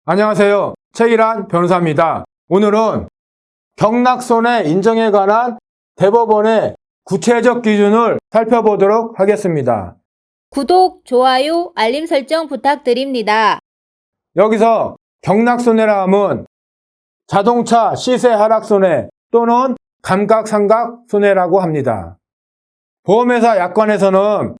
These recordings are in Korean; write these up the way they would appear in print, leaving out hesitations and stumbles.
안녕하세요. 최일환 변호사입니다. 오늘은 경락손해 인정에 관한 대법원의 구체적 기준을 살펴보도록 하겠습니다. 구독, 좋아요, 알림 설정 부탁드립니다. 여기서 경락손해라 함은 자동차 시세 하락 손해 또는 감각상각 손해라고 합니다. 보험회사 약관에서는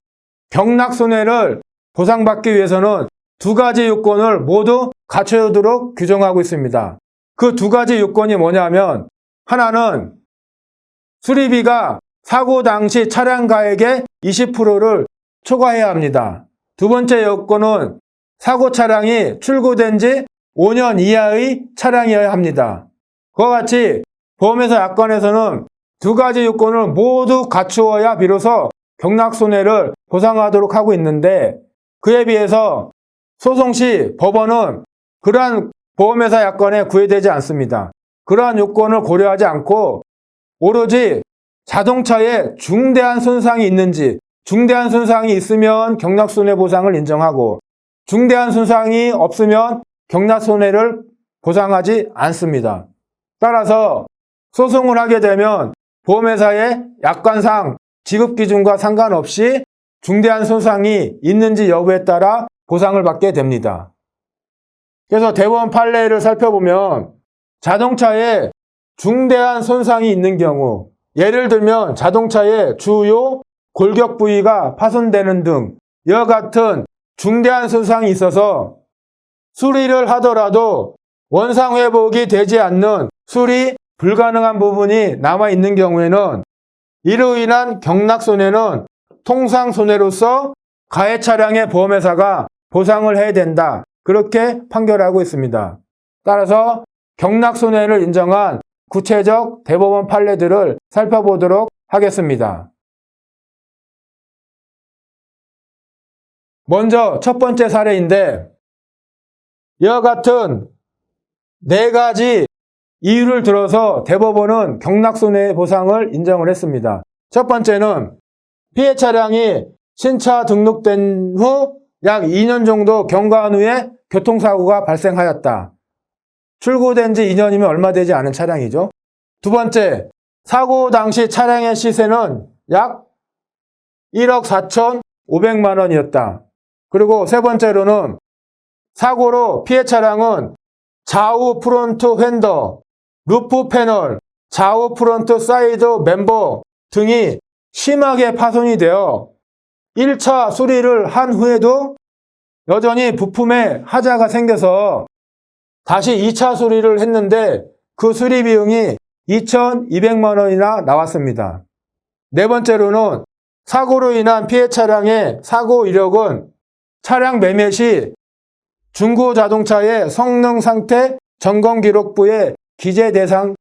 경락손해를 보상받기 위해서는 두 가지 요건을 모두 갖추도록 규정하고 있습니다. 그 두 가지 요건이 뭐냐면, 하나는 수리비가 사고 당시 차량가액의 20%를 초과해야 합니다. 두 번째 요건은 사고 차량이 출고된 지 5년 이하의 차량이어야 합니다. 그와 같이 보험회사 약관에서는 두 가지 요건을 모두 갖추어야 비로소 경락손해를 보상하도록 하고 있는데, 그에 비해서 소송 시 법원은 그러한 보험회사 약관에 구애되지 않습니다. 그러한 요건을 고려하지 않고 오로지 자동차에 중대한 손상이 있는지, 중대한 손상이 있으면 경락손해보상을 인정하고 중대한 손상이 없으면 경락손해를 보상하지 않습니다. 따라서 소송을 하게 되면 보험회사의 약관상 지급기준과 상관없이 중대한 손상이 있는지 여부에 따라 보상을 받게 됩니다. 그래서 대법원 판례를 살펴보면 자동차에 중대한 손상이 있는 경우, 예를 들면 자동차의 주요 골격 부위가 파손되는 등 이와 같은 중대한 손상이 있어서 수리를 하더라도 원상 회복이 되지 않는 수리 불가능한 부분이 남아있는 경우에는 이로 인한 경락손해는 통상손해로서 가해 차량의 보험회사가 보상을 해야 된다. 그렇게 판결하고 있습니다. 따라서 경락손해를 인정한 구체적 대법원 판례들을 살펴보도록 하겠습니다. 먼저 첫 번째 사례인데, 이와 같은 네 가지 이유를 들어서 대법원은 경락손해 보상을 인정을 했습니다. 첫 번째는 피해 차량이 신차 등록된 후 약 2년 정도 경과한 후에 교통사고가 발생하였다. 출고된 지 2년이면 얼마 되지 않은 차량이죠. 두 번째, 사고 당시 차량의 시세는 약 1억 4,500만 원이었다. 그리고 세 번째로는 사고로 피해 차량은 좌우 프론트 휀더, 루프 패널, 좌우 프론트 사이드 멤버 등이 심하게 파손이 되어 1차 수리를 한 후에도 여전히 부품에 하자가 생겨서 다시 2차 수리를 했는데 그 수리 비용이 2,200만 원이나 나왔습니다. 네 번째로는 사고로 인한 피해 차량의 사고 이력은 차량 매매 시 중고 자동차의 성능 상태 점검 기록부에 기재 대상이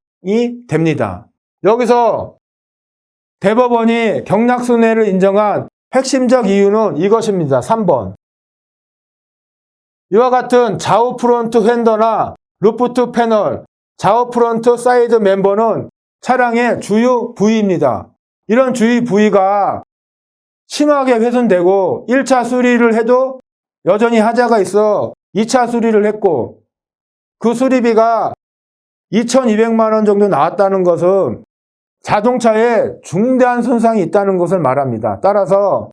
됩니다. 여기서 대법원이 경락손해를 인정한 핵심적 이유는 이것입니다. 3번. 이와 같은 좌우 프론트 휀더나 루프트 패널, 좌우 프론트 사이드 멤버는 차량의 주요 부위입니다. 이런 주요 부위가 심하게 훼손되고 1차 수리를 해도 여전히 하자가 있어 2차 수리를 했고 그 수리비가 2,200만 원 정도 나왔다는 것은 자동차에 중대한 손상이 있다는 것을 말합니다. 따라서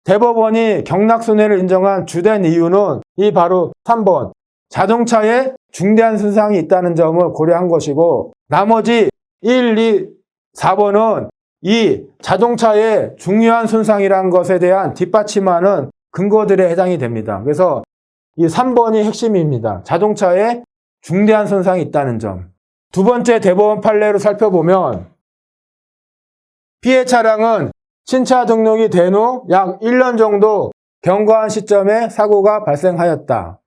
대법원이 경락손해를 인정한 주된 이유는 이 바로 3번, 자동차에 중대한 손상이 있다는 점을 고려한 것이고, 나머지 1, 2, 4번은 이 자동차의 중요한 손상이라는 것에 대한 뒷받침하는 근거들에 해당이 됩니다. 그래서 이 3번이 핵심입니다. 자동차에 중대한 손상이 있다는 점. 두 번째 대법원 판례로 살펴보면 피해 차량은 신차 등록이 된 후 약 1년 정도 경과한 시점에 사고가 발생하였다.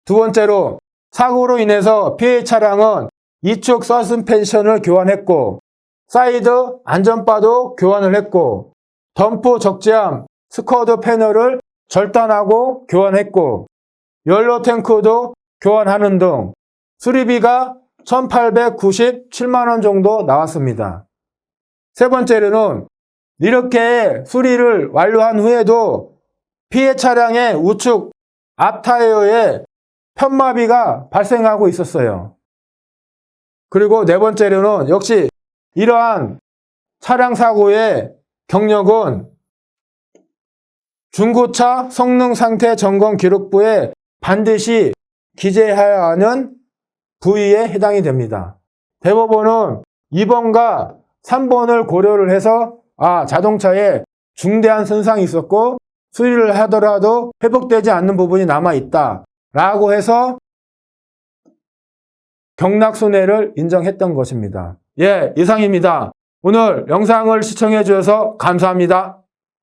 두 번째로 사고로 인해서 피해 차량은 이축 서스펜션을 교환했고 사이드 안전바도 교환을 했고 덤프 적재함 스쿼드 패널을 절단하고 교환했고 연료 탱크도 교환하는 등 수리비가 1,897만 원 정도 나왔습니다. 세 번째로는 이렇게 수리를 완료한 후에도 피해 차량의 우측 앞 타이어에 편마비가 발생하고 있었어요. 그리고 네 번째로는 역시 이러한 차량 사고의 경력은 중고차 성능 상태 점검 기록부에 반드시 기재해야 하는 부위에 해당이 됩니다. 대법원은 2번과 3번을 고려를 해서 자동차에 중대한 손상이 있었고 수리를 하더라도 회복되지 않는 부분이 남아있다 라고 해서 경락손해를 인정했던 것입니다. 이상입니다. 오늘 영상을 시청해 주셔서 감사합니다.